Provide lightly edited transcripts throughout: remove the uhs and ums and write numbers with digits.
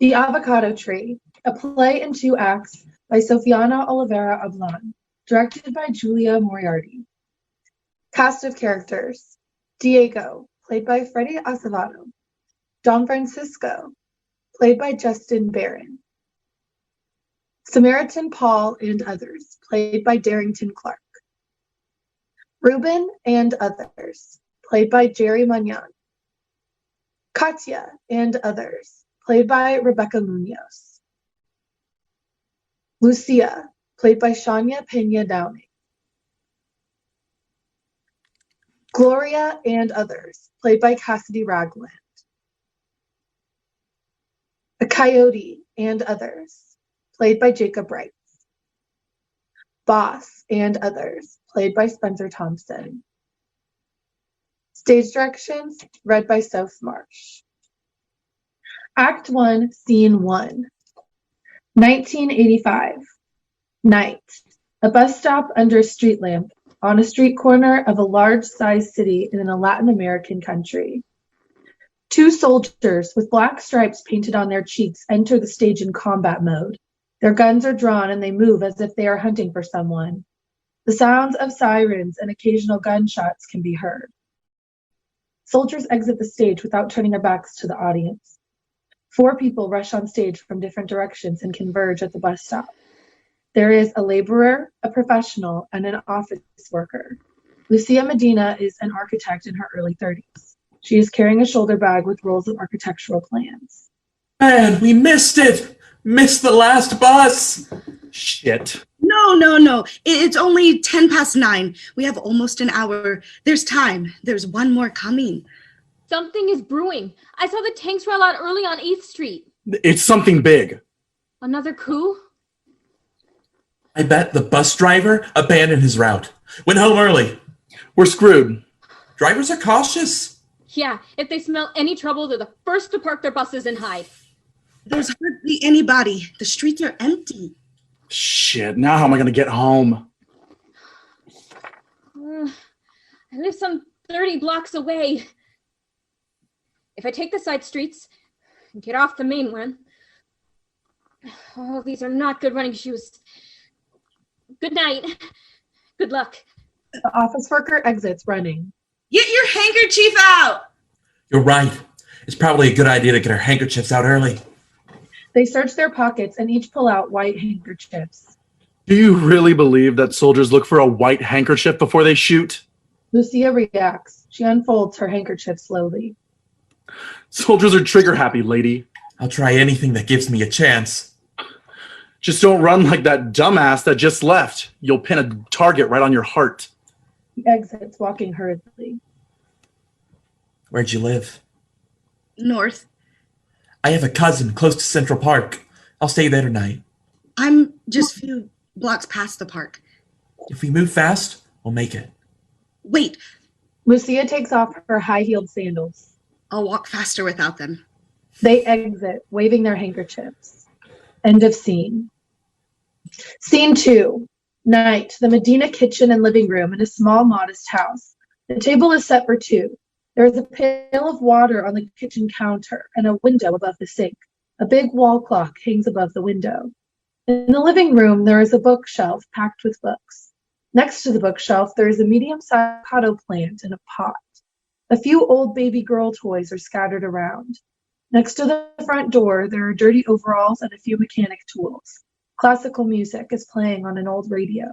The AvocadoTree, a play in 2 acts by Sofiana Oliveira Ablan, directed by Julia Moriarty. Cast of characters: Diego, played by Freddy Acevedo. Don Francisco, played by Justin Barron. Samaritan Paul and others, played by Darrington Clark. Ruben and others, played by Jerry Mañan. Katia and others, played by Rebecca Muñoz. Lucia, played by Shawna Peña-Downing. Gloria and others, played by Cassidy Ragland. A Coyote and others, played by Jakob Reitz. Boss and others, played by Spencer Thompson. Stage directions, read by Soph Marsh. Act 1, Scene 1. 1985. Night. A bus stop under a street lamp on a street corner of a large-sized city in a Latin American country. 2 soldiers with black stripes painted on their cheeks enter the stage in combat mode. Their guns are drawn and they move as if they are hunting for someone. The sounds of sirens and occasional gunshots can be heard. Soldiers exit the stage without turning their backs to the audience. 4 people rush on stage from different directions and converge at the bus stop. There is a laborer, a professional, and an office worker. Lucia Medina is an architect in her early 30s. She is carrying a shoulder bag with rolls of architectural plans. Man, we missed it! Missed the last bus! Shit. No. It's only 9:10. We have almost an hour. There's time. There's one more coming. Something is brewing. I saw the tanks roll out early on 8th Street. It's something big. Another coup? I bet the bus driver abandoned his route. Went home early. We're screwed. Drivers are cautious. Yeah, if they smell any trouble, they're the first to park their buses and hide. There's hardly anybody. The streets are empty. Shit, now how am I going to get home? I live some 30 blocks away. If I take the side streets and get off the main one... Oh, these are not good running shoes. Good night. Good luck. The office worker exits running. Get your handkerchief out! You're right. It's probably a good idea to get our handkerchiefs out early. They search their pockets and each pull out white handkerchiefs. Do you really believe that soldiers look for a white handkerchief before they shoot? Lucia reacts. She unfolds her handkerchief slowly. Soldiers are trigger happy, lady. I'll try anything that gives me a chance. Just don't run like that dumbass that just left. You'll pin a target right on your heart. He exits, walking hurriedly. Where'd you live? North. I have a cousin close to Central Park. I'll stay there tonight. I'm just a few blocks past the park. If we move fast, we'll make it. Wait, Lucia takes off her high-heeled sandals. I'll walk faster without them. They exit, waving their handkerchiefs. End of scene. Scene 2. Night. The Medina kitchen and living room in a small, modest house. The table is set for 2. There is a pail of water on the kitchen counter and a window above the sink. A big wall clock hangs above the window. In the living room, there is a bookshelf packed with books. Next to the bookshelf, there is a medium-sized avocado plant in a pot. A few old baby girl toys are scattered around. Next to the front door, there are dirty overalls and a few mechanic tools. Classical music is playing on an old radio.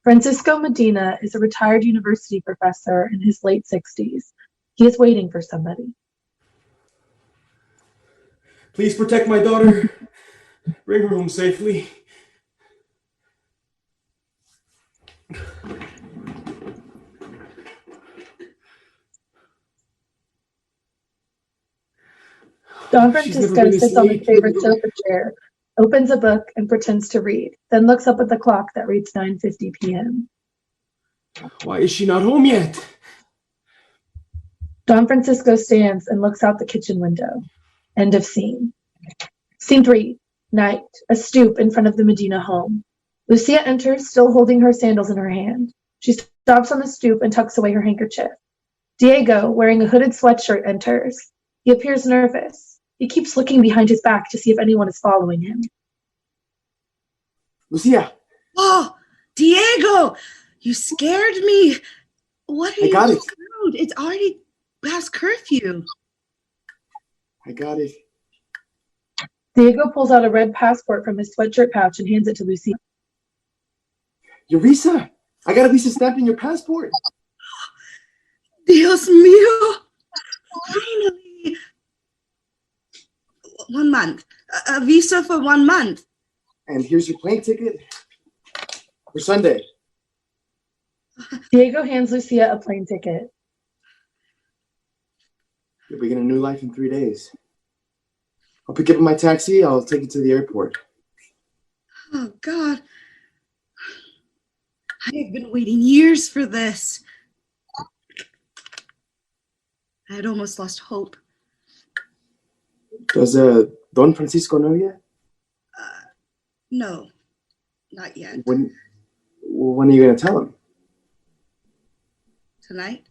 Francisco Medina is a retired university professor in his late 60s. He is waiting for somebody. Please protect my daughter. Bring her home safely. Don Francisco sits on his favorite sofa chair, opens a book, and pretends to read, then looks up at the clock that reads 9:50 p.m. Why is she not home yet? Don Francisco stands and looks out the kitchen window. End of scene. Scene 3. Night. A stoop in front of the Medina home. Lucia enters, still holding her sandals in her hand. She stops on the stoop and tucks away her handkerchief. Diego, wearing a hooded sweatshirt, enters. He appears nervous. He keeps looking behind his back to see if anyone is following him. Lucia, Oh, Diego, you scared me. What are I you got it. doing? It's already past curfew. I got it. Diego pulls out a red passport from his sweatshirt pouch and hands it to Lucia. Your visa. I got a visa stamped in your passport. Dios mío. Finally. 1 month. A visa for 1 month. And here's your plane ticket for Sunday. Diego hands Lucia a plane ticket. You'll begin a new life in 3 days. I'll pick you up in my taxi. I'll take you to the airport. Oh, God. I have been waiting years for this. I had almost lost hope. Does Don Francisco know yet? No, not yet. When are you going to tell him? Tonight?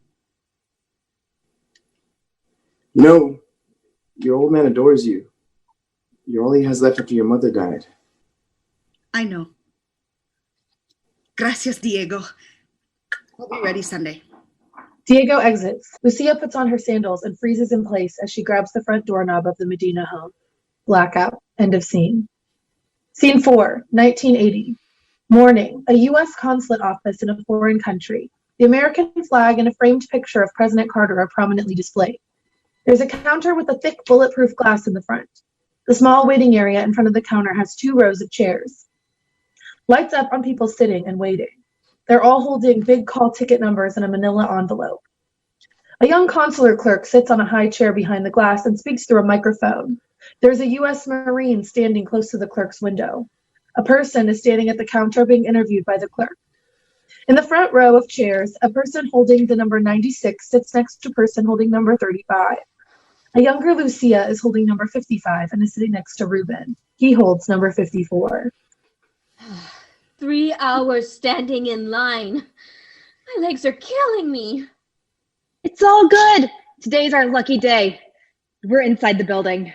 You know, your old man adores you. You're all he has left after your mother died. I know. Gracias, Diego. I'll be ready Sunday. Diego exits. Lucia puts on her sandals and freezes in place as she grabs the front doorknob of the Medina home. Blackout. End of scene. Scene 4, 1980. Morning. A U.S. consulate office in a foreign country. The American flag and a framed picture of President Carter are prominently displayed. There's a counter with a thick bulletproof glass in the front. The small waiting area in front of the counter has 2 rows of chairs. Lights up on people sitting and waiting. They're all holding big call ticket numbers in a manila envelope. A young consular clerk sits on a high chair behind the glass and speaks through a microphone. There's a U.S. Marine standing close to the clerk's window. A person is standing at the counter being interviewed by the clerk. In the front row of chairs, a person holding the number 96 sits next to a person holding number 35. A younger Lucia is holding number 55 and is sitting next to Ruben. He holds number 54. 3 hours standing in line. My legs are killing me. It's all good. Today's our lucky day. We're inside the building.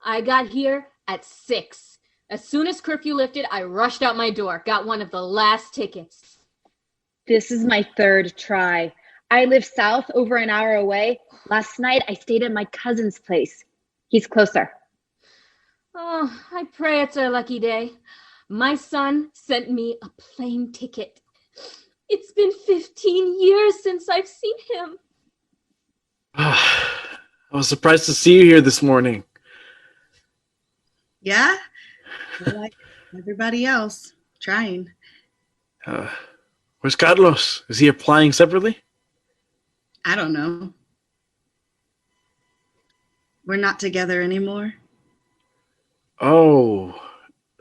I got here at 6. As soon as curfew lifted, I rushed out my door, got one of the last tickets. This is my 3rd try. I live south, over an hour away. Last night, I stayed at my cousin's place. He's closer. Oh, I pray it's our lucky day. My son sent me a plane ticket. It's been 15 years since I've seen him. I was surprised to see you here this morning. Yeah? Like everybody else, trying. Where's Carlos? Is he applying separately? I don't know. We're not together anymore. Oh,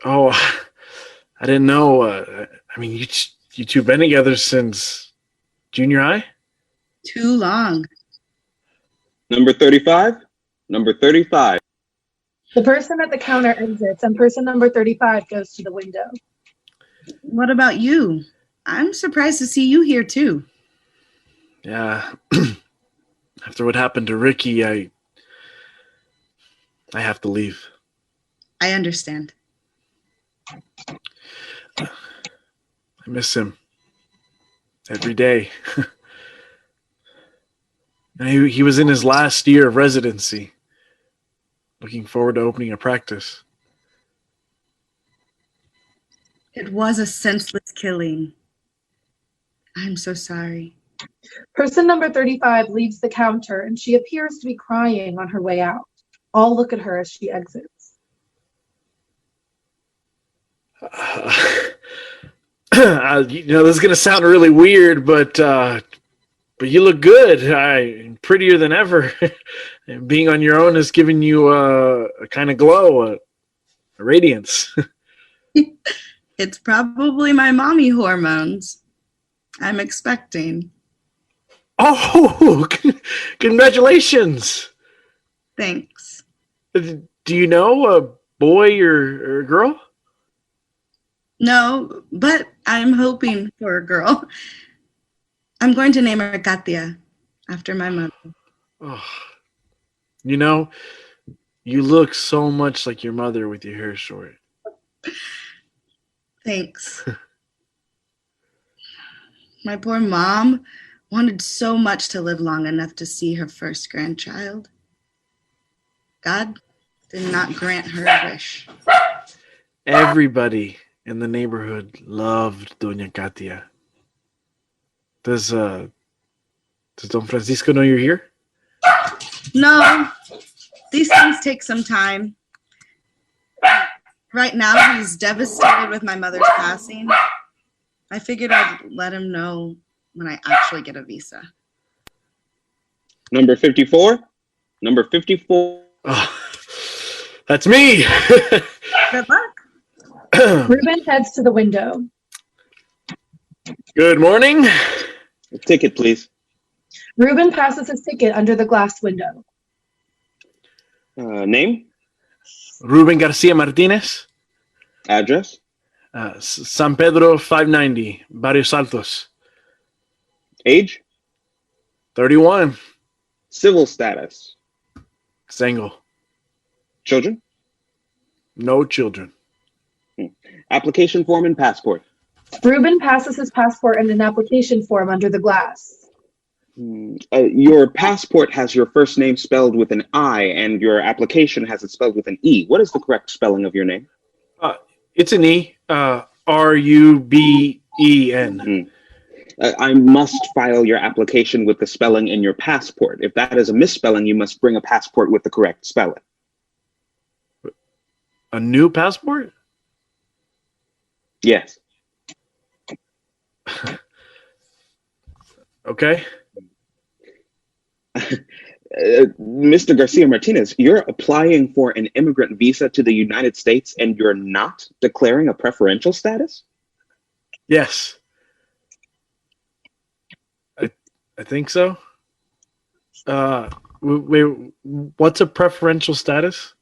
I didn't know. I mean, you two been together since junior high? Too long. Number 35? Number 35. The person at the counter exits and person number 35 goes to the window. What about you? I'm surprised to see you here too. Yeah. After what happened to Ricky, I have to leave. I understand. I miss him every day. And he was in his last year of residency. Looking forward to opening a practice. It was a senseless killing. I'm so sorry. Person number 35 leaves the counter and she appears to be crying on her way out. All look at her as she exits. This is going to sound really weird, but you look good. Prettier than ever. Being on your own has given you a kind of glow, a radiance. It's probably my mommy hormones. I'm expecting. Oh, congratulations. Thanks. Do you know a boy or a girl? No, but I'm hoping for a girl. I'm going to name her Katia, after my mother. Oh, you know, You look so much like your mother with your hair short. Thanks. My poor mom wanted so much to live long enough to see her first grandchild. God did not grant her a wish. Everybody in the neighborhood loved Doña Katia. Does Don Francisco know you're here? No, these things take some time. Right now, he's devastated with my mother's passing. I figured I'd let him know when I actually get a visa. Number 54. Number 54. Oh, that's me. Good luck. Ruben heads to the window. Good morning. A ticket, please. Ruben passes his ticket under the glass window. Name? Ruben Garcia Martinez. Address? San Pedro 590, Barrios Altos. Age? 31. Civil status? Single. Children? No children. Application form and passport? Ruben passes his passport and an application form under the glass. Your passport has your first name spelled with an I, and your application has it spelled with an E. What is the correct spelling of your name? It's an E. Ruben. I must file your application with the spelling in your passport. If that is a misspelling, you must bring a passport with the correct spelling. A new passport? Yes. Okay. Mr. Garcia Martinez, you're applying for an immigrant visa to the United States and you're not declaring a preferential status? Yes. I think so. Wait, what's a preferential status?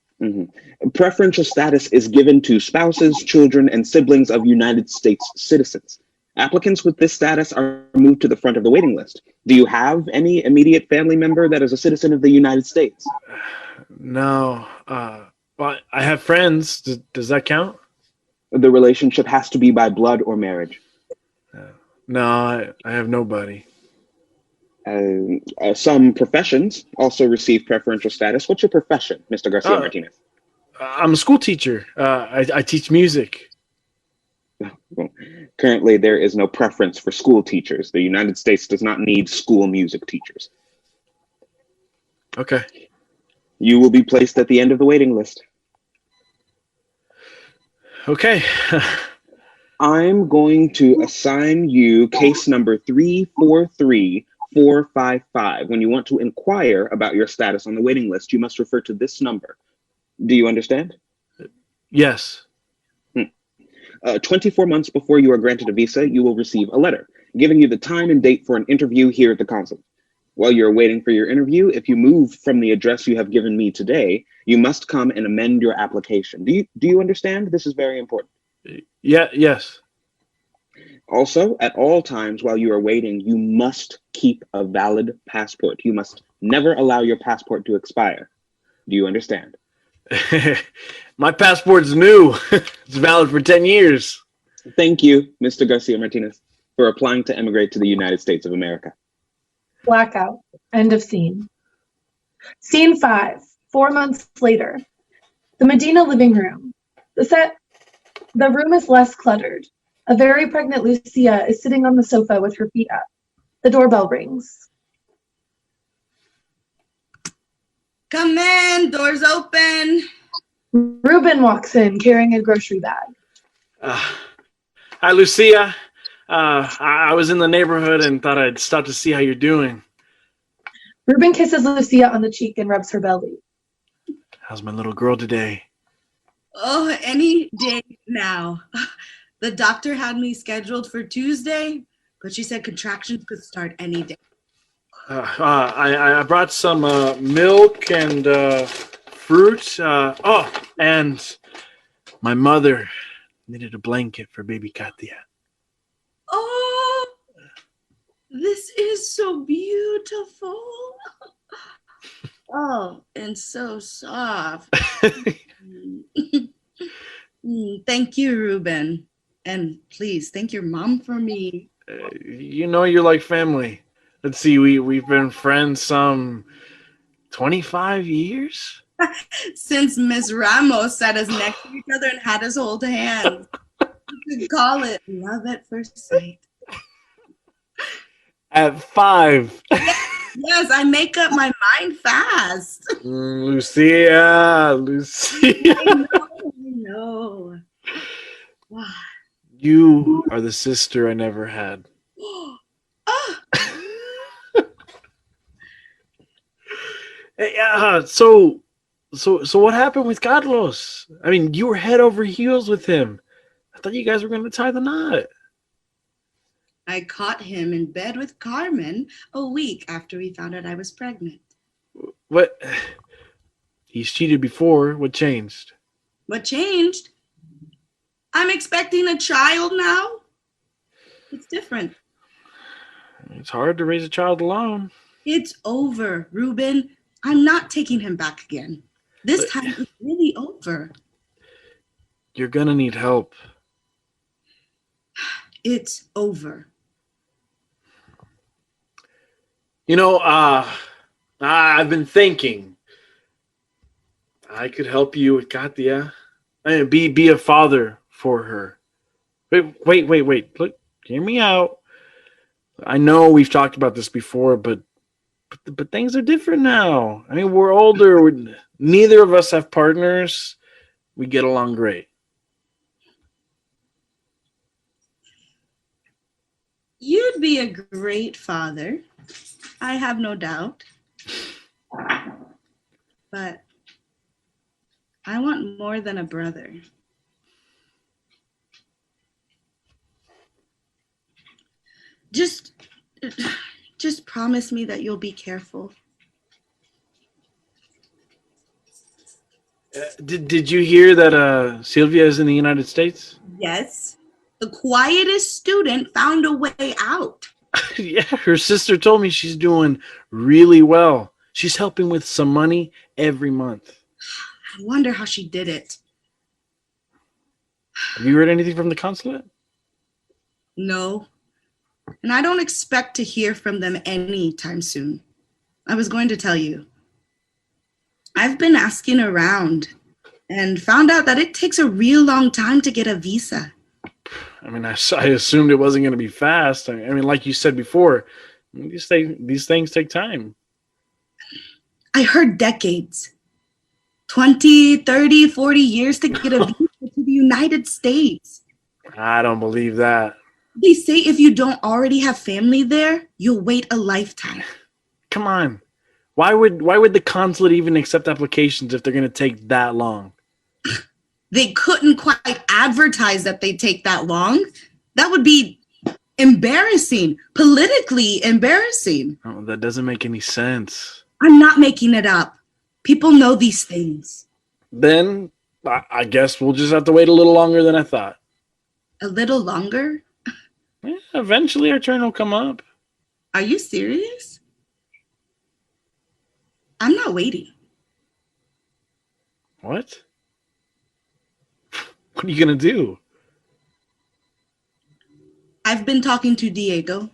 Preferential status is given to spouses, children, and siblings of United States citizens. Applicants with this status are moved to the front of the waiting list. Do you have any immediate family member that is a citizen of the United States? No. Well, I have friends. Does that count? The relationship has to be by blood or marriage. No, I have nobody. Some professions also receive preferential status. What's your profession, Mr. Garcia Martinez? I'm a school teacher. I teach music. Well, currently, there is no preference for school teachers. The United States does not need school music teachers. Okay. You will be placed at the end of the waiting list. Okay. I'm going to assign you case number 343455. When you want to inquire about your status on the waiting list, you must refer to this number. Do you understand? Yes. 24 months before you are granted a visa, you will receive a letter giving you the time and date for an interview here at the consulate. While you're waiting for your interview, if you move from the address you have given me today, you must come and amend your application. Do you understand? This is very important. Yeah. Yes. Also, at all times while you are waiting, you must keep a valid passport. You must never allow your passport to expire. Do you understand? My passport's new. It's valid for 10 years. Thank you, Mr. Garcia Martinez, for applying to emigrate to the United States of America. Blackout. End of scene. Scene 5. 4 months later. The Medina living room. The room is less cluttered. A very pregnant Lucia is sitting on the sofa with her feet up. The doorbell rings. Come in, doors open. Ruben walks in carrying a grocery bag. Hi, Lucia. I was in the neighborhood and thought I'd stop to see how you're doing. Ruben kisses Lucia on the cheek and rubs her belly. How's my little girl today? Oh, any day now. The doctor had me scheduled for Tuesday, but she said contractions could start any day. I brought some milk and fruit. And my mother knitted a blanket for baby Katia. Oh, this is so beautiful. Oh, and so soft. Thank you, Ruben. And please thank your mom for me. You know you're like family. Let's see, we've been friends some 25 years? Since Miss Ramos sat us next to each other and had us hold hands. You could call it love at first sight. At 5. Yes, I make up my mind fast. Lucia. I know. Wow. You are the sister I never had. Hey, so what happened with Carlos? I mean, you were head over heels with him. I thought you guys were going to tie the knot. I caught him in bed with Carmen a week after he found out I was pregnant. What? He's cheated before. What changed? What changed? I'm expecting a child now. It's different. It's hard to raise a child alone. It's over, Ruben. I'm not taking him back again. This time it's really over. You're going to need help. It's over. You know, I've been thinking I could help you with Katia. I mean, be a father for her. Wait. Look, hear me out. I know we've talked about this before, but things are different now. I mean, we're older. Neither of us have partners. We get along great. You'd be a great father. I have no doubt. But I want more than a brother. Just promise me that you'll be careful. Did you hear that Sylvia is in the United States? Yes. The quietest student found a way out. Yeah, her sister told me she's doing really well. She's helping with some money every month. I wonder how she did it. Have you heard anything from the consulate? No. And I don't expect to hear from them anytime soon. I was going to tell you. I've been asking around and found out that it takes a real long time to get a visa. I mean, I assumed it wasn't going to be fast. I mean, like you said before, these things take time. I heard decades. 20, 30, 40 years to get a visa to the United States. I don't believe that. They say if you don't already have family there, you'll wait a lifetime. Come on. Why would the consulate even accept applications if they're going to take that long? They couldn't quite advertise that they take that long. That would be embarrassing, politically embarrassing. Oh, that doesn't make any sense. I'm not making it up. People know these things. Then I guess we'll just have to wait a little longer than I thought. A little longer? Yeah, eventually our turn will come up. Are you serious? I'm not waiting. What? What are you going to do? I've been talking to Diego,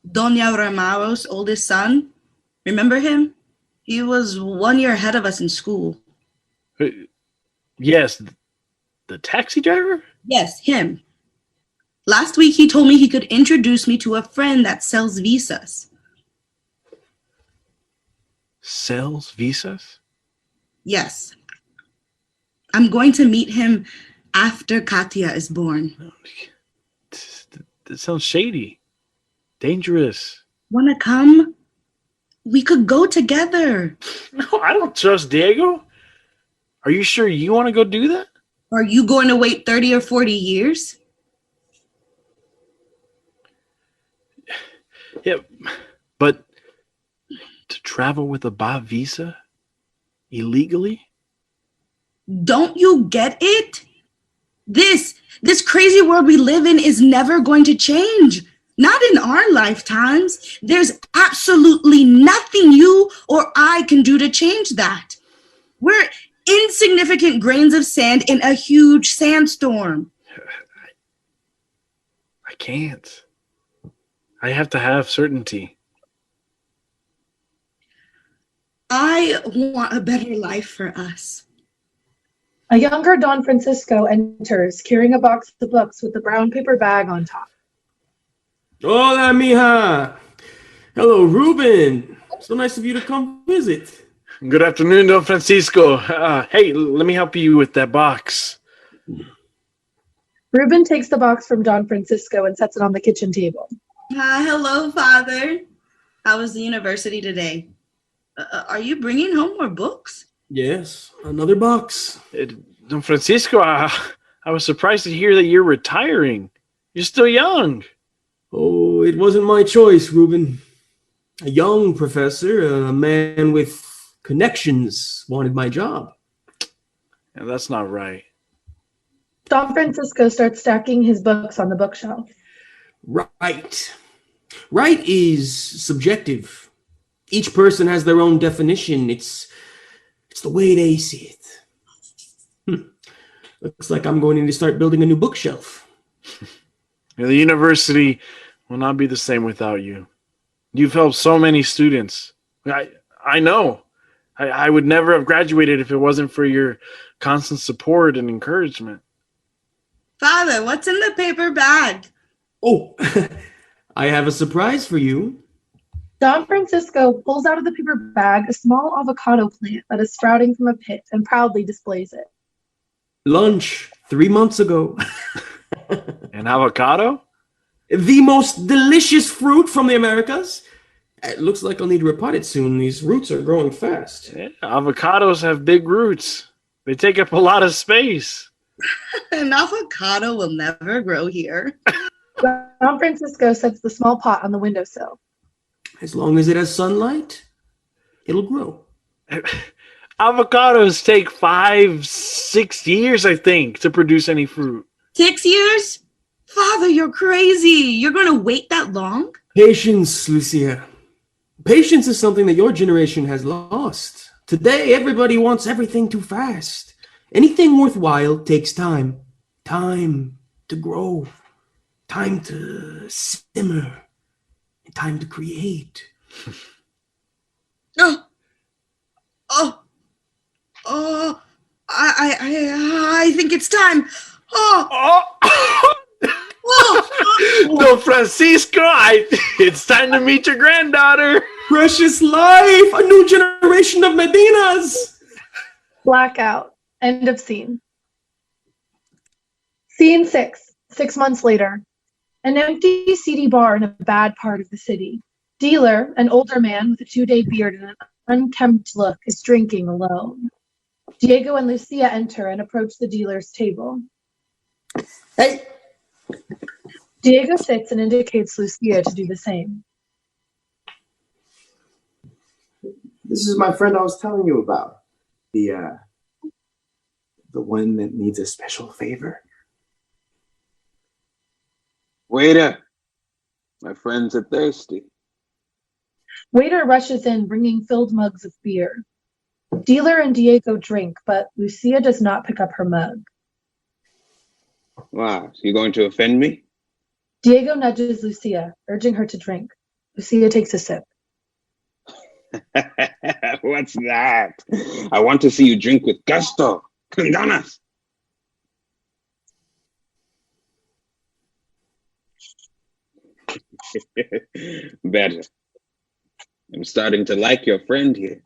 Doña Ramaro's oldest son. Remember him? He was 1 year ahead of us in school. Yes, the taxi driver? Yes, him. Last week he told me he could introduce me to a friend that sells visas. Sells visas? Yes. I'm going to meet him after Katia is born. That sounds shady. Dangerous. Wanna come? We could go together. No, I don't trust Diego. Are you sure you want to go do that? Are you going to wait 30 or 40 years? Yeah, but to travel with a BA visa illegally? Don't you get it? This crazy world we live in is never going to change. Not in our lifetimes. There's absolutely nothing you or I can do to change that. We're insignificant grains of sand in a huge sandstorm. I can't. I have to have certainty. I want a better life for us. A younger Don Francisco enters, carrying a box of books with a brown paper bag on top. Hola, mija. Hello, Ruben. So nice of you to come visit. Good afternoon, Don Francisco. Hey, let me help you with that box. Ruben takes the box from Don Francisco and sets it on the kitchen table. Hello, Father. How was the university today? Are you bringing home more books? Yes, another box. Don Francisco, I was surprised to hear that you're retiring. You're still young. Oh, it wasn't my choice, Ruben. A young professor, a man with connections, wanted my job. Yeah, that's not right. Don Francisco starts stacking his books on the bookshelf. Right. Right is subjective. Each person has their own definition. It's the way they see it. Looks like I'm going to start building a new bookshelf. The university will not be the same without you. You've helped so many students. I know. I would never have graduated if it wasn't for your constant support and encouragement. Father, what's in the paper bag? Oh, I have a surprise for you. Don Francisco pulls out of the paper bag a small avocado plant that is sprouting from a pit and proudly displays it. Lunch 3 months ago. An avocado? The most delicious fruit from the Americas. It looks like I'll need to repot it soon. These roots are growing fast. Yeah, avocados have big roots. They take up a lot of space. An avocado will never grow here. Don Francisco sets the small pot on the windowsill. As long as it has sunlight, it'll grow. Avocados take 5-6 years, I think, to produce any fruit. 6 years? Father, you're crazy. You're going to wait that long? Patience, Lucia. Patience is something that your generation has lost. Today, everybody wants everything too fast. Anything worthwhile takes time. Time to grow. Time to simmer. And time to create. I think it's time. Don Francisco, it's time to meet your granddaughter. Precious life, a new generation of Medinas. Blackout. End of scene. Scene 6. 6 months later. An empty, seedy bar in a bad part of the city. Dealer, an older man with a 2-day beard and an unkempt look, is drinking alone. Diego and Lucia enter and approach the dealer's table. Hey, Diego sits and indicates Lucia to do the same. this is my friend I was telling you about. The one that needs a special favor. Waiter, my friends are thirsty. Waiter rushes in, bringing filled mugs of beer. Dealer and Diego drink, but Lucia does not pick up her mug. Wow, you going to offend me? Diego nudges Lucia, urging her to drink. Lucia takes a sip. What's that? I want to see you drink with gusto. Condonas. Better. I'm starting to like your friend here.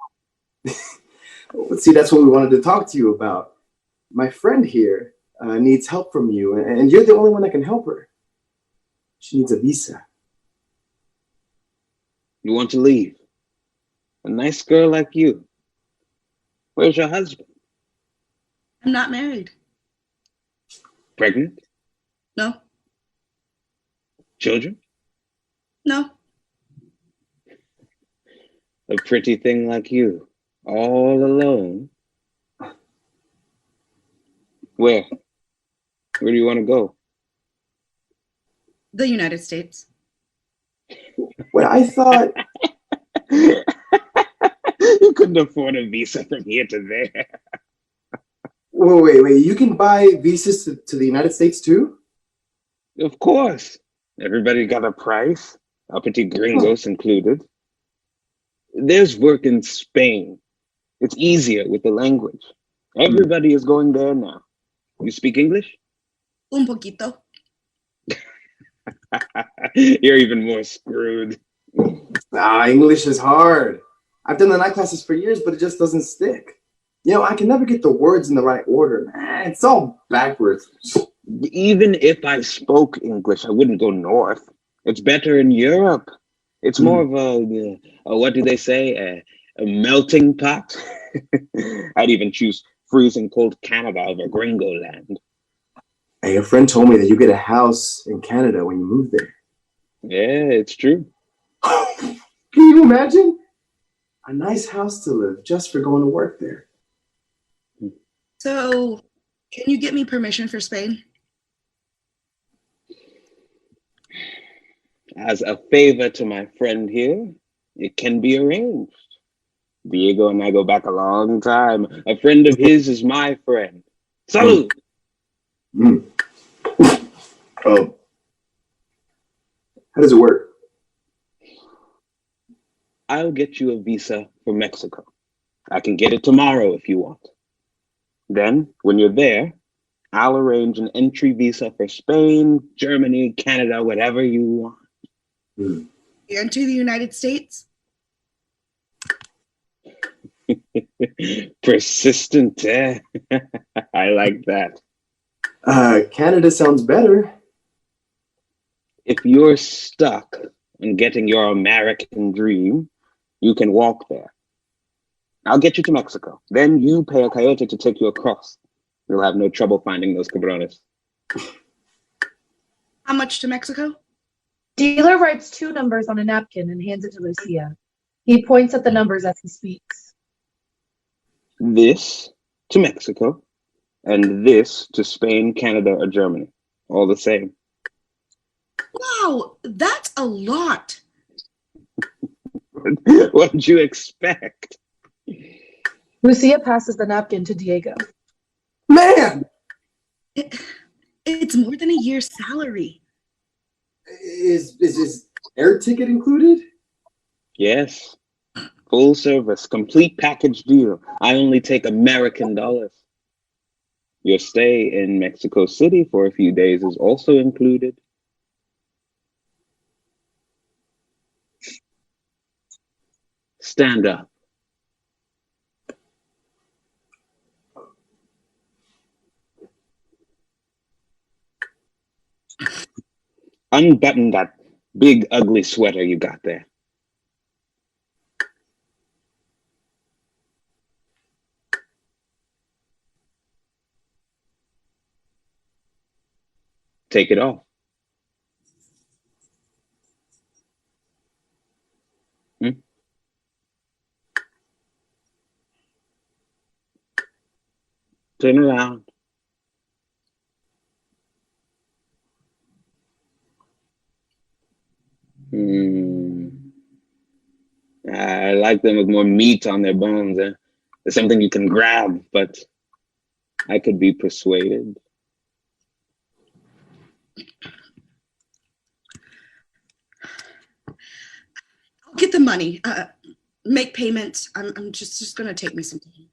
Well, see, that's what we wanted to talk to you about. My friend here needs help from you, and you're the only one that can help her. She needs a visa. You want to leave? A nice girl like you. Where's your husband? I'm not married. Pregnant? No. Children? No. A pretty thing like you, all alone. Where? Where do you want to go? The United States. But I thought, You couldn't afford a visa from here to there. wait, you can buy visas to the United States too? Of course. Everybody got a price, uppity gringos included. There's work in Spain. It's easier with the language. Everybody is going there now. You speak English? Un poquito. You're even more screwed. English is hard. I've done the night classes for years, but it just doesn't stick. You know, I can never get the words in the right order. It's all backwards. Even if I spoke English, I wouldn't go north. It's better in Europe. It's more of a what do they say? A melting pot. I'd even choose freezing cold Canada over Gringo land. Hey, a friend told me that you get a house in Canada when you move there. Yeah, it's true. Can you imagine? A nice house to live just for going to work there. So, can you get me permission for Spain? As a favor to my friend here, it can be arranged. Diego and I go back a long time. A friend of his is my friend. Salud! Oh. How does it work? I'll get you a visa for Mexico. I can get it tomorrow if you want. Then, when you're there, I'll arrange an entry visa for Spain, Germany, Canada, whatever you want. You enter the United States? Persistent, eh? I like that. Canada sounds better. If you're stuck on getting your American dream, you can walk there. I'll get you to Mexico. Then you pay a coyote to take you across. You'll have no trouble finding those cabrones. How much to Mexico? Dealer writes 2 numbers on a napkin and hands it to Lucia. He points at the numbers as he speaks. This to Mexico, and this to Spain, Canada, or Germany. All the same. Wow, that's a lot. What did you expect? Lucia passes the napkin to Diego. Man! It's more than a year's salary. Is air ticket included? Yes. Full service, complete package deal. I only take American dollars. Your stay in Mexico City for a few days is also included. Stand up. Unbutton that big ugly sweater you got there. Take it off. Turn around. I like them with more meat on their bones. There's something you can grab, but I could be persuaded. I'll get the money. Make payments. I'm just gonna take me some time.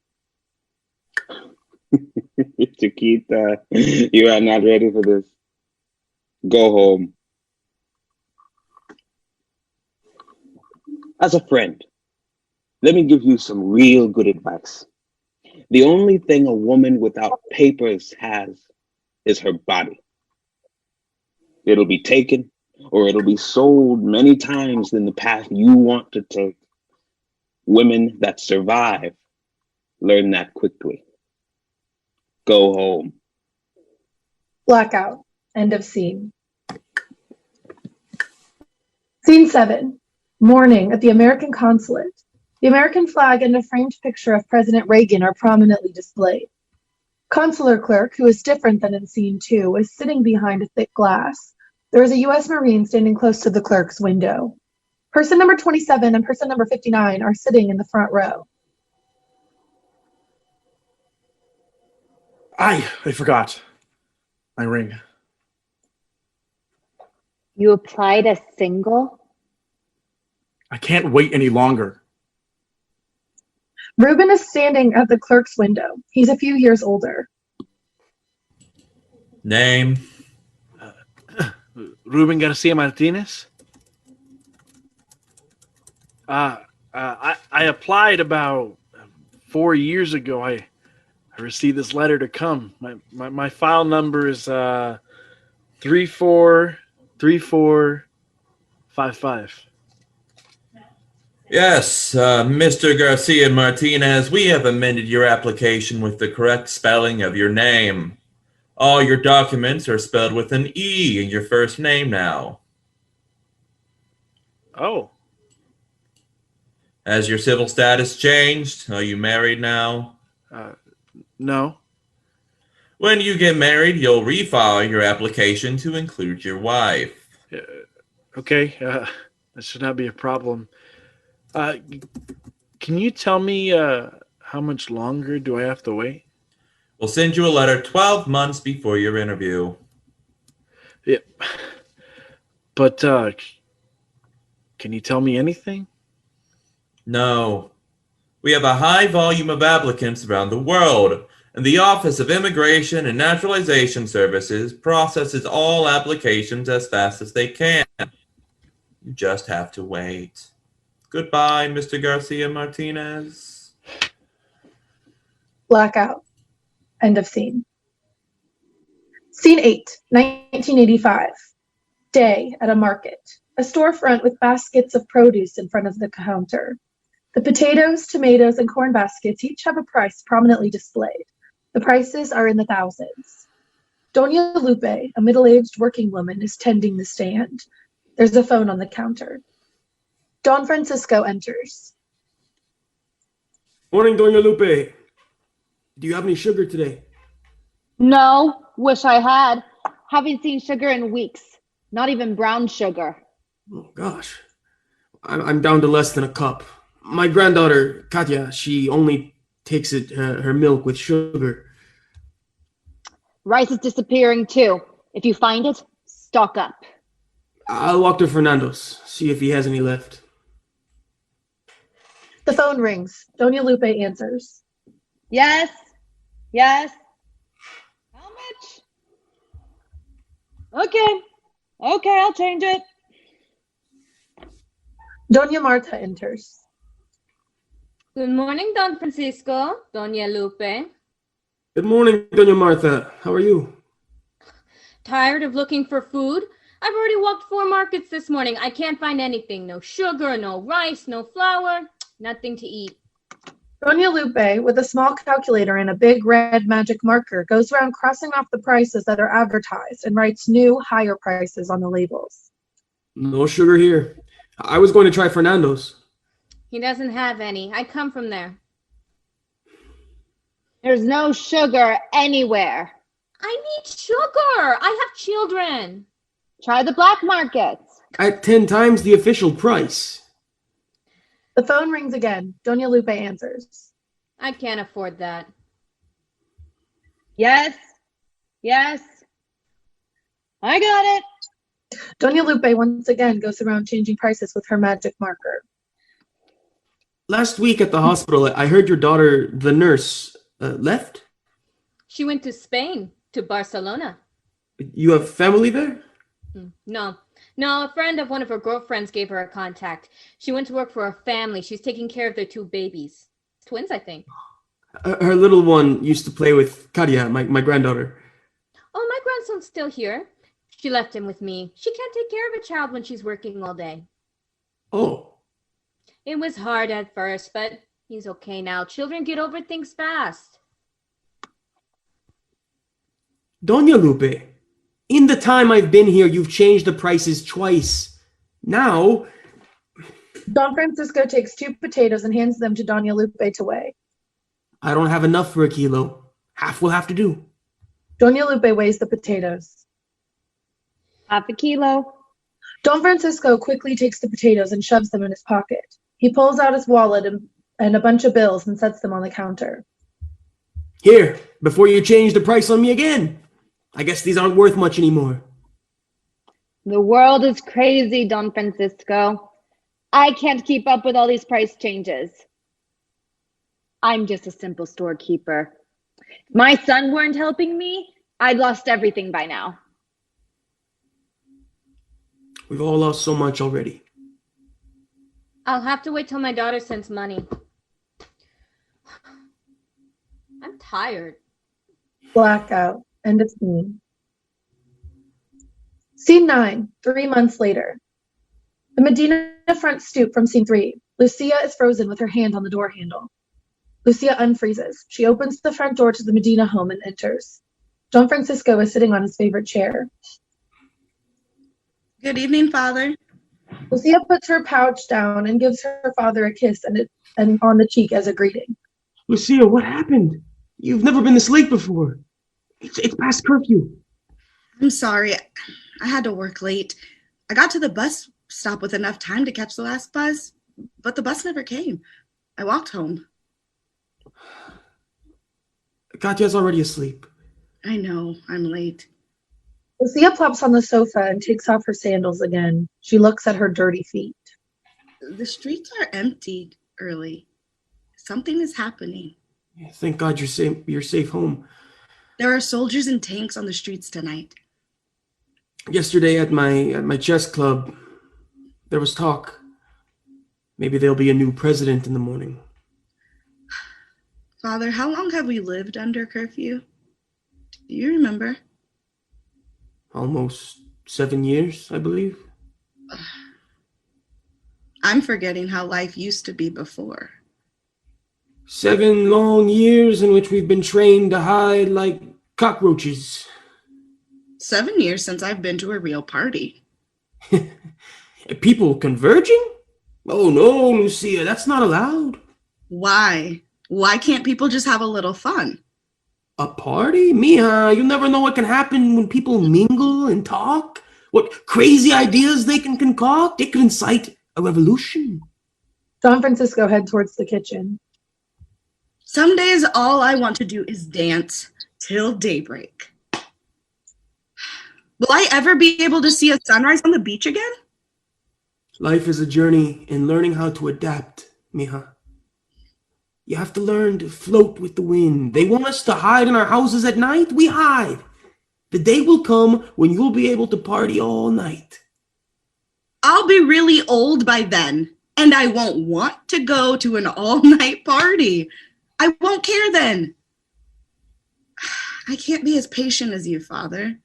Chiquita, you are not ready for this. Go home. As a friend, let me give you some real good advice. The only thing a woman without papers has is her body. It'll be taken or it'll be sold many times in the path you want to take. Women that survive learn that quickly. Go home. Blackout. End of scene. Scene 7. Morning at the American consulate. The American flag and a framed picture of President Reagan are prominently displayed. Consular clerk, who is different than in scene 2, is sitting behind a thick glass. There is a U.S. Marine standing close to the clerk's window. Person number 27 and person number 59 are sitting in the front row. I forgot my ring. You applied a single? I can't wait any longer. Ruben is standing at the clerk's window. He's a few years older. Name? Ruben Garcia Martinez. I applied about 4 years ago. I received this letter to come. My file number is 343455. Yes, Mr. Garcia Martinez, we have amended your application with the correct spelling of your name. All your documents are spelled with an E in your first name now. Oh. Has your civil status changed? Are you married now? No. When you get married, you'll refile your application to include your wife. Okay, that should not be a problem. Can you tell me how much longer do I have to wait? We'll send you a letter 12 months before your interview. Yeah. But can you tell me anything? No. We have a high volume of applicants around the world, and the Office of Immigration and Naturalization Services processes all applications as fast as they can. You just have to wait. Goodbye, Mr. Garcia Martinez. Blackout. End of scene. Scene 8, 1985. Day at a market. A storefront with baskets of produce in front of the counter. The potatoes, tomatoes, and corn baskets each have a price prominently displayed. The prices are in the thousands. Doña Lupe, a middle-aged working woman, is tending the stand. There's a phone on the counter. Don Francisco enters. Morning, Doña Lupe. Do you have any sugar today? No, wish I had. Haven't seen sugar in weeks. Not even brown sugar. Oh, gosh. I'm down to less than a cup. My granddaughter, Katia, she only takes her milk with sugar. Rice is disappearing too. If you find it, stock up. I'll walk to Fernando's, see if he has any left. The phone rings. Doña Lupe answers. Yes. Yes. How much? Okay. Okay, I'll change it. Doña Marta enters. Good morning, Don Francisco, Doña Lupe. Good morning, Doña Martha. How are you? Tired of looking for food? I've already walked 4 markets this morning. I can't find anything. No sugar, no rice, no flour, nothing to eat. Doña Lupe, with a small calculator and a big red magic marker, goes around crossing off the prices that are advertised and writes new, higher prices on the labels. No sugar here. I was going to try Fernando's. He doesn't have any. I come from there. There's no sugar anywhere. I need sugar. I have children. Try the black market. At 10 times the official price. The phone rings again. Doña Lupe answers. I can't afford that. Yes. Yes. I got it. Doña Lupe once again goes around changing prices with her magic marker. Last week at the hospital, I heard your daughter, the nurse, left? She went to Spain, to Barcelona. You have family there? No, a friend of one of her girlfriends gave her a contact. She went to work for a family. She's taking care of their 2 babies. Twins, I think. Her little one used to play with Katia, my granddaughter. Oh, my grandson's still here. She left him with me. She can't take care of a child when she's working all day. Oh. It was hard at first, but he's okay now. Children get over things fast. Doña Lupe, in the time I've been here, you've changed the prices twice. Now... Don Francisco takes 2 potatoes and hands them to Doña Lupe to weigh. I don't have enough for a kilo. Half will have to do. Doña Lupe weighs the potatoes. Half a kilo. Don Francisco quickly takes the potatoes and shoves them in his pocket. He pulls out his wallet and a bunch of bills and sets them on the counter. Here, before you change the price on me again. I guess these aren't worth much anymore. The world is crazy, Don Francisco. I can't keep up with all these price changes. I'm just a simple storekeeper. If my son weren't helping me, I'd lost everything by now. We've all lost so much already. I'll have to wait till my daughter sends money. I'm tired. Blackout. End of scene. Scene 9, 3 months later. The Medina front stoop from scene 3. Lucia is frozen with her hand on the door handle. Lucia unfreezes. She opens the front door to the Medina home and enters. Don Francisco is sitting on his favorite chair. Good evening, Father. Lucia puts her pouch down and gives her father a kiss and on the cheek as a greeting. Lucia, what happened? You've never been this late before. It's past curfew. I'm sorry. I had to work late. I got to the bus stop with enough time to catch the last bus, but the bus never came. I walked home. Katia's already asleep. I know. I'm late. Lucia plops on the sofa and takes off her sandals again. She looks at her dirty feet. The streets are emptied early. Something is happening. Thank God you're safe home. There are soldiers and tanks on the streets tonight. Yesterday at my chess club, there was talk. Maybe there'll be a new president in the morning. Father, how long have we lived under curfew? Do you remember? Almost 7 years, I believe. I'm forgetting how life used to be before. 7 long years in which we've been trained to hide like cockroaches. 7 years since I've been to a real party. People converging? Oh no, Lucia, that's not allowed. Why? Why can't people just have a little fun? A party? Mija, you never know what can happen when people mingle and talk. What crazy ideas they can concoct. It could incite a revolution. Don Francisco heads towards the kitchen. Some days all I want to do is dance till daybreak. Will I ever be able to see a sunrise on the beach again? Life is a journey in learning how to adapt, Mija. You have to learn to float with the wind. They want us to hide in our houses at night. We hide. The day will come when you'll be able to party all night. I'll be really old by then, and I won't want to go to an all-night party. I won't care then. I can't be as patient as you, Father.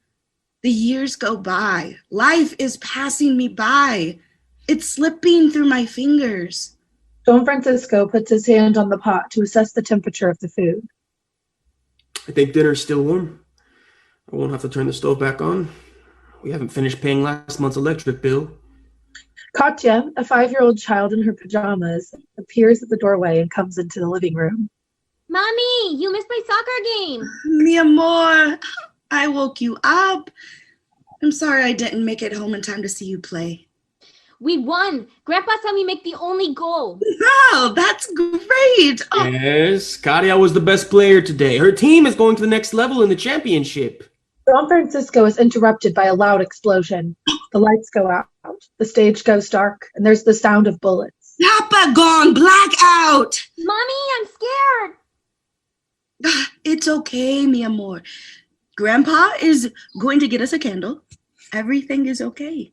The years go by. Life is passing me by. It's slipping through my fingers. Don Francisco puts his hand on the pot to assess the temperature of the food. I think dinner's still warm. I won't have to turn the stove back on. We haven't finished paying last month's electric bill. Katia, a 5-year-old child in her pajamas, appears at the doorway and comes into the living room. Mommy, you missed my soccer game. Mi amor, I woke you up. I'm sorry I didn't make it home in time to see you play. We won. Grandpa saw me make the only goal. Oh, that's great. Oh. Yes, Katia was the best player today. Her team is going to the next level in the championship. Don Francisco is interrupted by a loud explosion. The lights go out. The stage goes dark, and there's the sound of bullets. Papa gone blackout. Mommy, I'm scared. It's okay, mi amor. Grandpa is going to get us a candle. Everything is okay.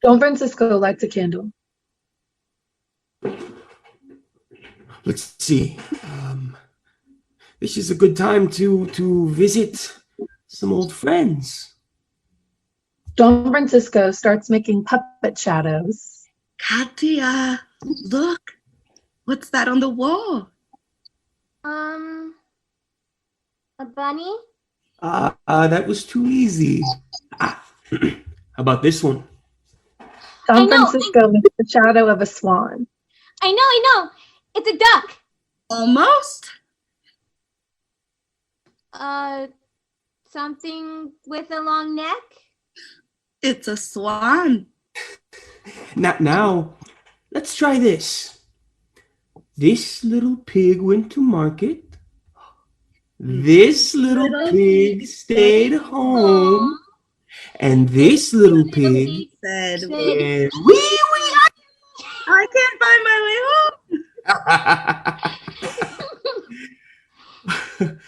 Don Francisco lights a candle. Let's see. This is a good time to visit some old friends. Don Francisco starts making puppet shadows. Katia, look. What's that on the wall? A bunny? That was too easy. How about this one? Don Francisco makes the shadow of a swan. I know. It's a duck. Almost. Something with a long neck? It's a swan. Now, let's try this. This little pig went to market. This little pig stayed home. And this little pig Said, said, wee wee. I can't find my way home.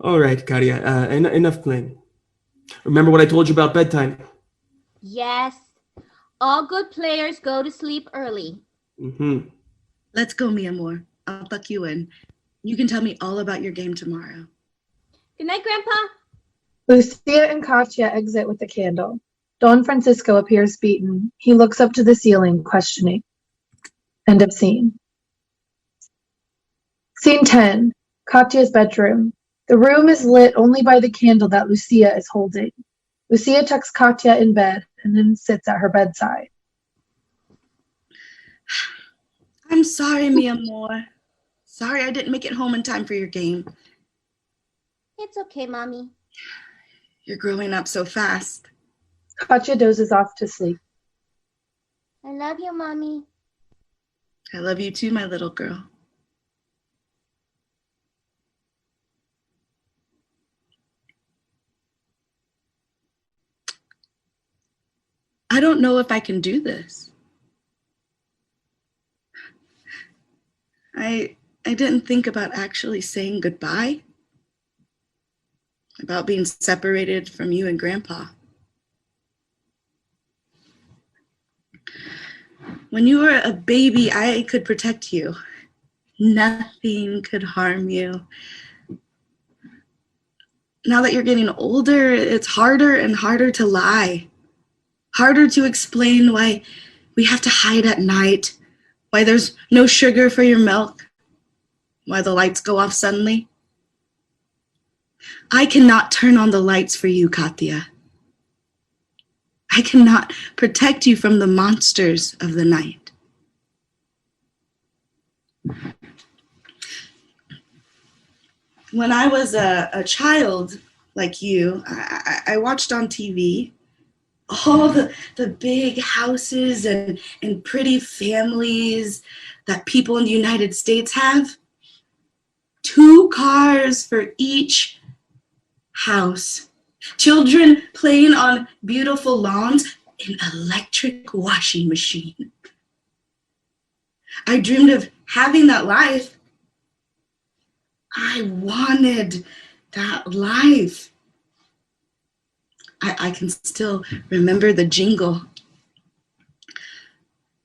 All right, Katia, enough playing. Remember what I told you about bedtime? Yes. All good players go to sleep early. Mm-hmm. Let's go, mi amor. I'll tuck you in. You can tell me all about your game tomorrow. Good night, Grandpa. Lucia and Katia exit with the candle. Don Francisco appears beaten. He looks up to the ceiling, questioning. End of scene. Scene 10. Katia's bedroom. The room is lit only by the candle that Lucia is holding. Lucia tucks Katia in bed and then sits at her bedside. I'm sorry, mi amor. Sorry I didn't make it home in time for your game. It's okay, Mommy. You're growing up so fast. Katia dozes off to sleep. I love you, Mommy. I love you too, my little girl. I don't know if I can do this. I didn't think about actually saying goodbye, about being separated from you and Grandpa. When you were a baby, I could protect you. Nothing could harm you. Now that you're getting older, it's harder and harder to lie. Harder to explain why we have to hide at night, why there's no sugar for your milk, why the lights go off suddenly. I cannot turn on the lights for you, Katia. I cannot protect you from the monsters of the night. When I was a child like you, I watched on TV all the big houses and pretty families that people in the United States have. 2 cars for each house. Children playing on beautiful lawns, an electric washing machine. I dreamed of having that life. I wanted that life. I can still remember the jingle.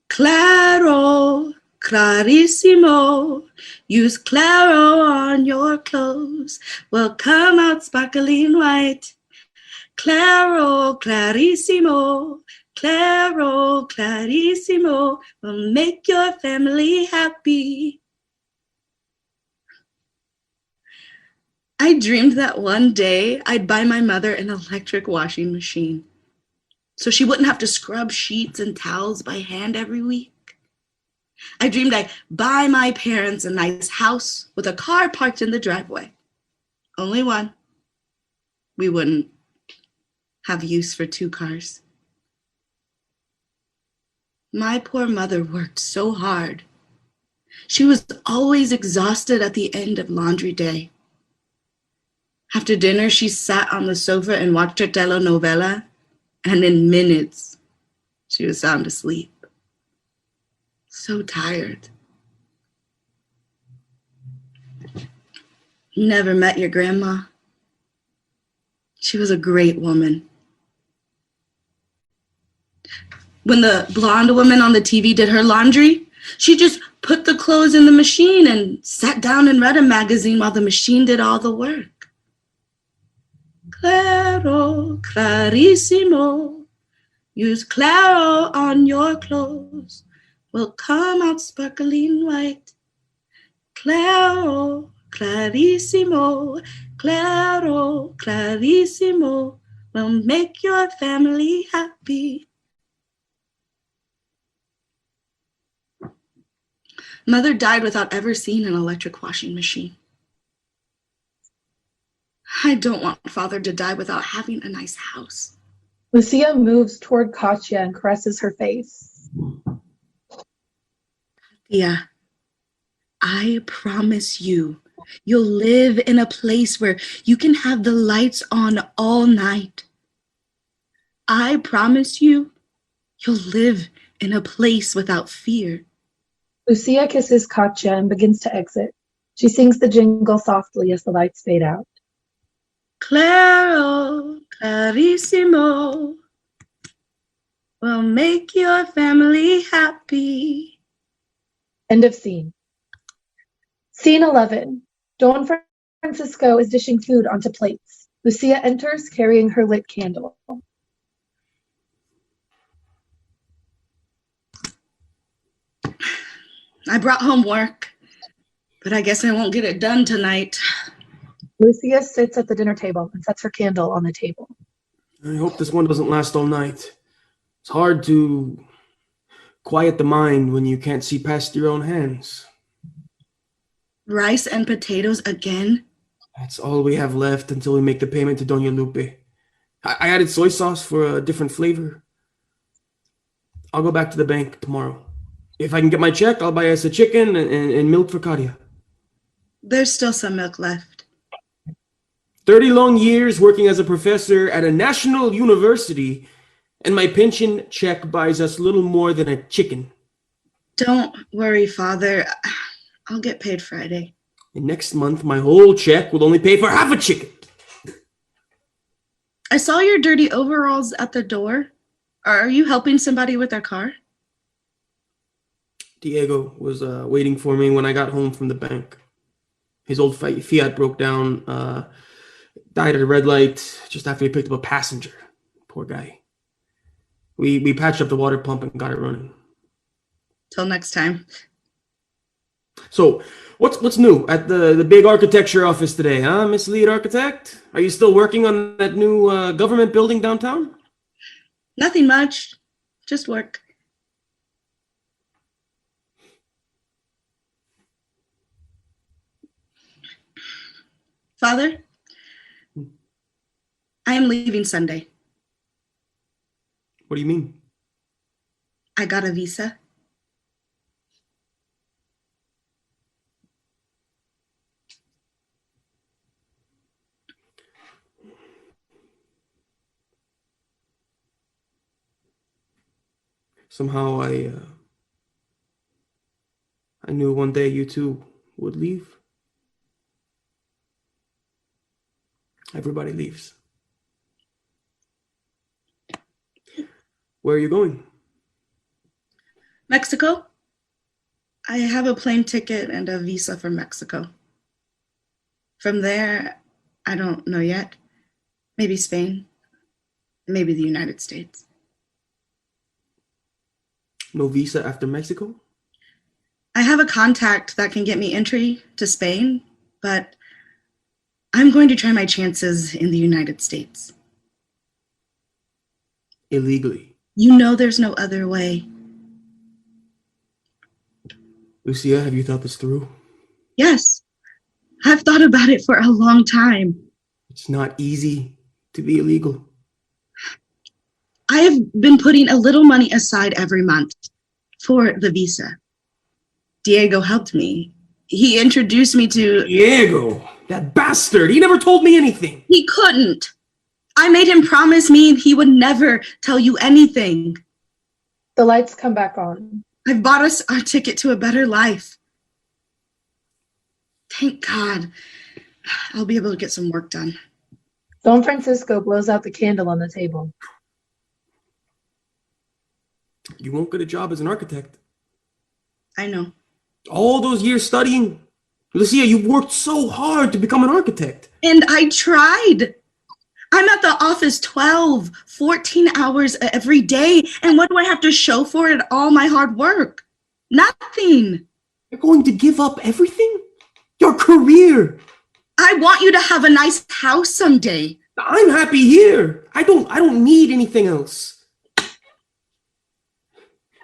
Claro, clarissimo, use claro on your clothes, will come out sparkling white. Claro, clarissimo, claro, clarissimo, will make your family happy. I dreamed that one day I'd buy my mother an electric washing machine so she wouldn't have to scrub sheets and towels by hand every week. I dreamed I'd buy my parents a nice house with a car parked in the driveway. Only one. We wouldn't have use for 2 cars. My poor mother worked so hard. She was always exhausted at the end of laundry day. After dinner, she sat on the sofa and watched her telenovela, and in minutes, she was sound asleep. So tired. You never met your grandma. She was a great woman. When the blonde woman on the TV did her laundry, she just put the clothes in the machine and sat down and read a magazine while the machine did all the work. Claro, clarissimo, use claro on your clothes, will come out sparkling white. Claro, clarissimo, claro, clarissimo, will make your family happy. Mother died without ever seeing an electric washing machine. I don't want Father to die without having a nice house. Lucia moves toward Katia and caresses her face. Yeah, I promise you'll live in a place where you can have the lights on all night. I promise you'll live in a place without fear. Lucia kisses Katia and begins to exit. She sings the jingle softly as the lights fade out. Claro, clarissimo, will make your family happy. End of scene. Scene 11. Don Francisco is dishing food onto plates. Lucia enters carrying her lit candle. I brought home work, but I guess I won't get it done tonight. Lucia sits at the dinner table and sets her candle on the table. I hope this one doesn't last all night. It's hard to quiet the mind when you can't see past your own hands. Rice and potatoes again? That's all we have left until we make the payment to Doña Lupe. I added soy sauce for a different flavor. I'll go back to the bank tomorrow. If I can get my check, I'll buy us a chicken and milk for Katia. There's still some milk left. 30 long years working as a professor at a national university, and my pension check buys us little more than a chicken. Don't worry, Father. I'll get paid Friday. And next month, my whole check will only pay for half a chicken. I saw your dirty overalls at the door. Are you helping somebody with their car? Diego was waiting for me when I got home from the bank. His old Fiat broke down, died at a red light just after he picked up a passenger. Poor guy. We patched up the water pump and got it running. Till next time. So, what's new at the big architecture office today, huh, Miss Lead Architect? Are you still working on that new government building downtown? Nothing much. Just work. Father, I am leaving Sunday. What do you mean? I got a visa. Somehow I knew one day you two would leave. Everybody leaves. Where are you going? Mexico? I have a plane ticket and a visa for Mexico. From there, I don't know yet. Maybe Spain. Maybe the United States. No visa after Mexico? I have a contact that can get me entry to Spain, but I'm going to try my chances in the United States. Illegally? You know there's no other way. Lucia, have you thought this through? Yes, I've thought about it for a long time. It's not easy to be illegal. I have been putting a little money aside every month for the visa. Diego helped me. He introduced me to... Diego, that bastard, he never told me anything. He couldn't. I made him promise me he would never tell you anything. The lights come back on. I've bought us our ticket to a better life. Thank God. I'll be able to get some work done. Don Francisco blows out the candle on the table. You won't get a job as an architect. I know. All those years studying. Lucia, you worked so hard to become an architect. And I tried. I'm at the office 12, 14 hours every day. And what do I have to show for it? All my hard work. Nothing. You're going to give up everything? Your career. I want you to have a nice house someday. I'm happy here. I don't need anything else.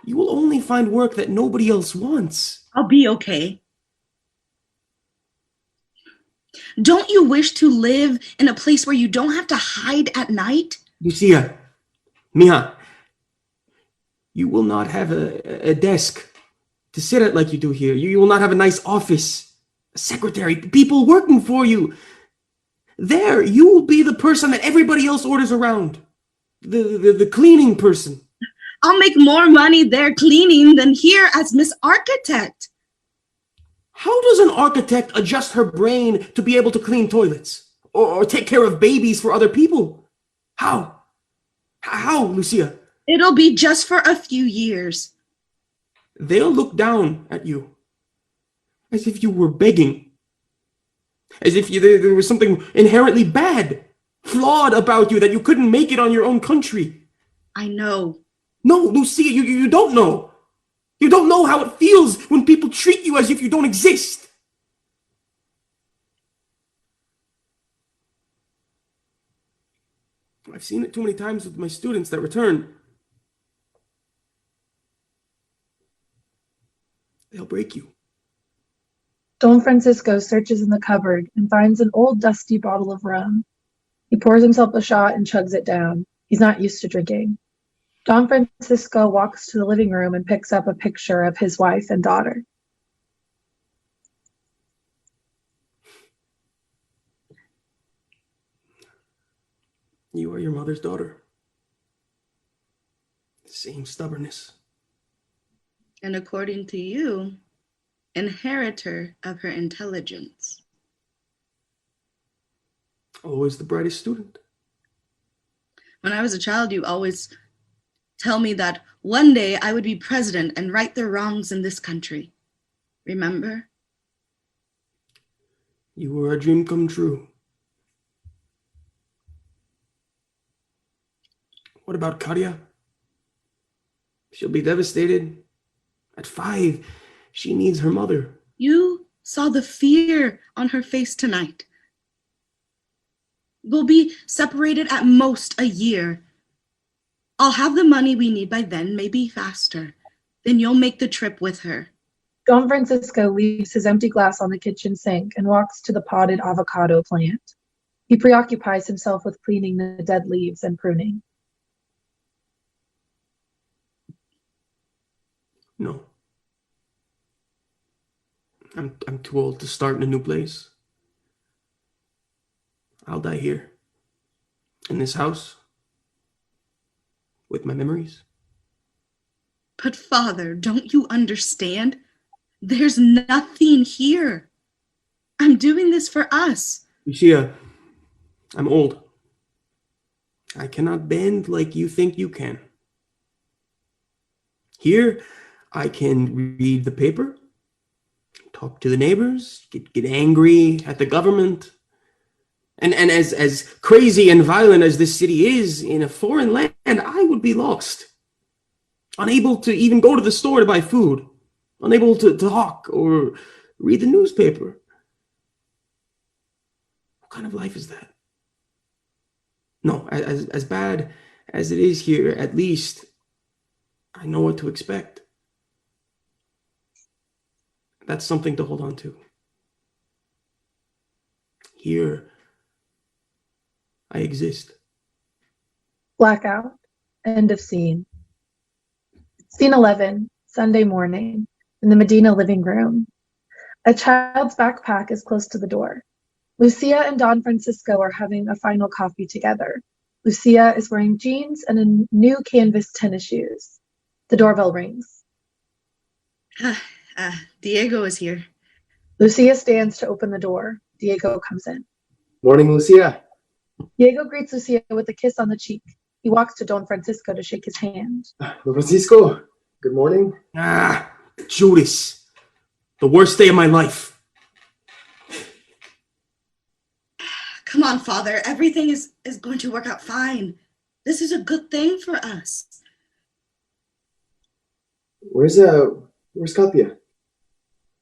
You will only find work that nobody else wants. I'll be okay. Don't you wish to live in a place where you don't have to hide at night? Lucia, Mija, you will not have a desk to sit at like you do here. You will not have a nice office, a secretary, people working for you. There, you will be the person that everybody else orders around. The cleaning person. I'll make more money there cleaning than here as Miss Architect. How does an architect adjust her brain to be able to clean toilets or take care of babies for other people? How? How, Lucia? It'll be just for a few years. They'll look down at you as if you were begging, as if there was something inherently bad, flawed about you, that you couldn't make it on your own country. I know. No, Lucia, you don't know. You don't know how it feels when people treat you as if you don't exist. I've seen it too many times with my students that return. They'll break you. Don Francisco searches in the cupboard and finds an old dusty bottle of rum. He pours himself a shot and chugs it down. He's not used to drinking. Don Francisco walks to the living room and picks up a picture of his wife and daughter. You are your mother's daughter. The same stubbornness. And according to you, inheritor of her intelligence. Always the brightest student. When I was a child, you always tell me that one day I would be president and right the wrongs in this country. Remember? You were a dream come true. What about Katia? She'll be devastated. At 5, she needs her mother. You saw the fear on her face tonight. We'll be separated at most a year. I'll have the money we need by then, maybe faster. Then you'll make the trip with her. Don Francisco leaves his empty glass on the kitchen sink and walks to the potted avocado plant. He preoccupies himself with cleaning the dead leaves and pruning. No. I'm too old to start in a new place. I'll die here. In this house. With my memories. But Father, don't you understand? There's nothing here. I'm doing this for us. Lucia, I'm old. I cannot bend like you think you can. Here, I can read the paper, talk to the neighbors, get angry at the government. And as crazy and violent as this city is, in a foreign land, I would be lost. Unable to even go to the store to buy food. Unable to talk or read the newspaper. What kind of life is that? No, as bad as it is here, at least I know what to expect. That's something to hold on to. Here, I exist. Blackout. End of scene. Scene 11, Sunday morning, in the Medina living room. A child's backpack is close to the door. Lucia and Don Francisco are having a final coffee together. Lucia is wearing jeans and a new canvas tennis shoes. The doorbell rings. Diego is here. Lucia stands to open the door. Diego comes in. Morning, Lucia. Diego greets Lucia with a kiss on the cheek. He walks to Don Francisco to shake his hand. Don Francisco, good morning. Judas. The worst day of my life. Come on, Father. Everything is going to work out fine. This is a good thing for us. Where's Katia?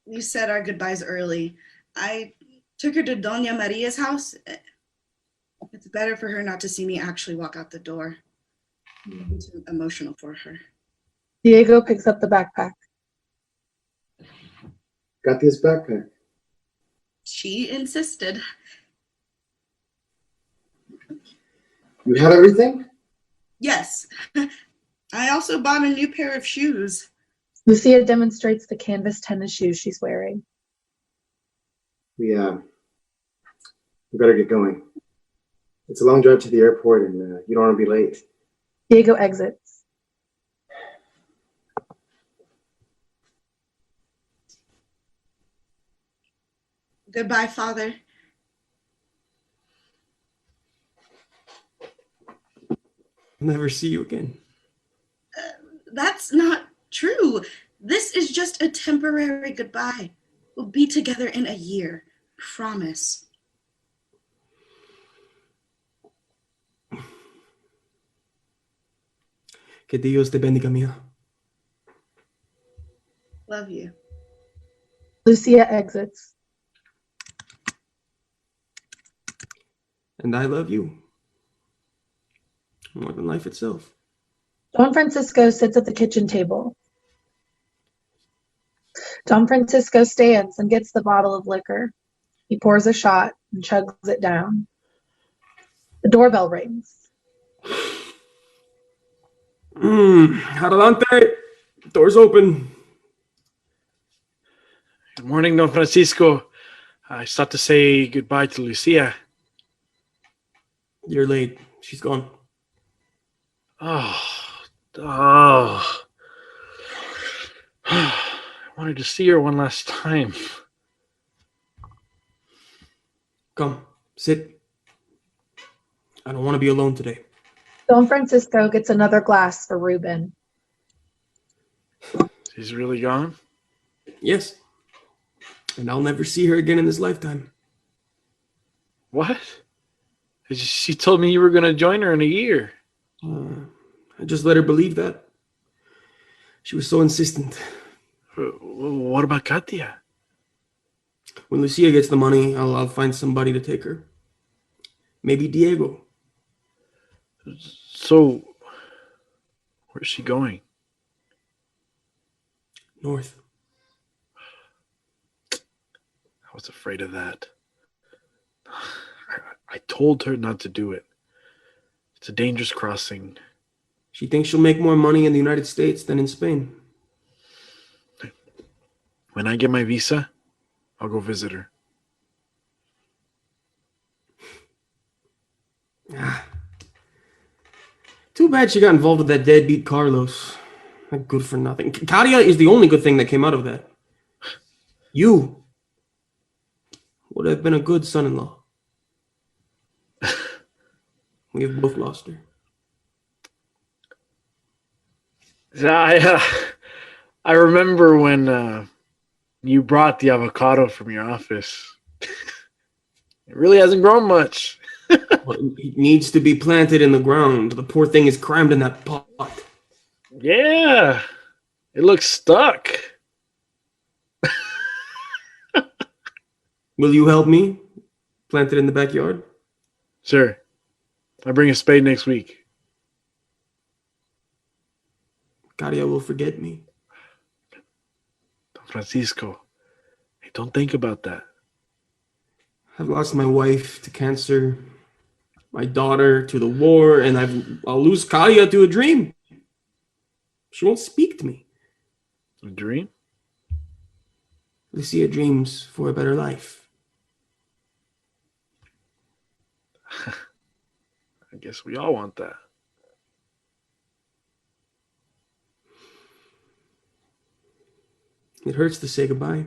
We said our goodbyes early. I took her to Doña Maria's house. It's better for her not to see me actually walk out the door. It's too emotional for her. Diego picks up the backpack. Katia's backpack. She insisted. You have everything? Yes. I also bought a new pair of shoes. Lucia demonstrates the canvas tennis shoes she's wearing. We better get going. It's a long drive to the airport, and you don't want to be late. Diego exits. Goodbye, Father. I'll never see you again. That's not true. This is just a temporary goodbye. We'll be together in a year. Promise. Que Dios te bendiga, mía. Love you. Lucia exits. And I love you. More than life itself. Don Francisco sits at the kitchen table. Don Francisco stands and gets the bottle of liquor. He pours a shot and chugs it down. The doorbell rings. Adelante. Door's open. Good morning, Don Francisco. I stopped to say goodbye to Lucia. You're late. She's gone. Oh. I wanted to see her one last time. Come, sit. I don't want to be alone today. Don Francisco gets another glass for Ruben. She's really gone? Yes. And I'll never see her again in this lifetime. What? She told me you were going to join her in a year. I just let her believe that. She was so insistent. What about Katia? When Lucia gets the money, I'll find somebody to take her. Maybe Diego. So, where's she going? North. I was afraid of that. I told her not to do it. It's a dangerous crossing. She thinks she'll make more money in the United States than in Spain. When I get my visa, I'll go visit her. Too bad she got involved with that deadbeat Carlos. Not good for nothing. Katia is the only good thing that came out of that. You would have been a good son-in-law. We have both lost her. I remember when you brought the avocado from your office. It really hasn't grown much. Well, it needs to be planted in the ground. The poor thing is crammed in that pot. Yeah, it looks stuck. Will you help me plant it in the backyard? Sure. I bring a spade next week. Katia will forget me. Don Francisco, hey, don't think about that. I've lost my wife to cancer, my daughter to the war, and I'll lose Katia to a dream. She won't speak to me. A dream? Lucia dreams for a better life. I guess we all want that. It hurts to say goodbye.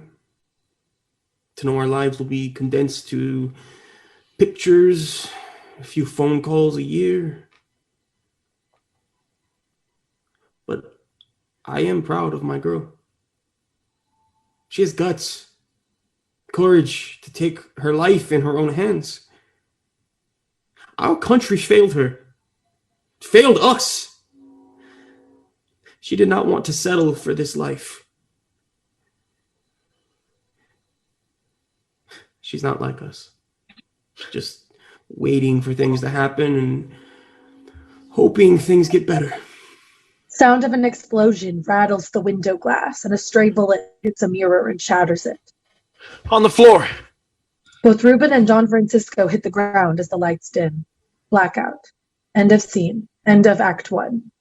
To know our lives will be condensed to pictures, a few phone calls a year. But I am proud of my girl. She has guts, courage to take her life in her own hands. Our country failed her, failed us. She did not want to settle for this life. She's not like us, just waiting for things to happen and hoping things get better. Sound of an explosion rattles the window glass, and a stray bullet hits a mirror and shatters it. On the floor. Both Ruben and Don Francisco hit the ground as the lights dim. Blackout. End of scene. End of Act 1.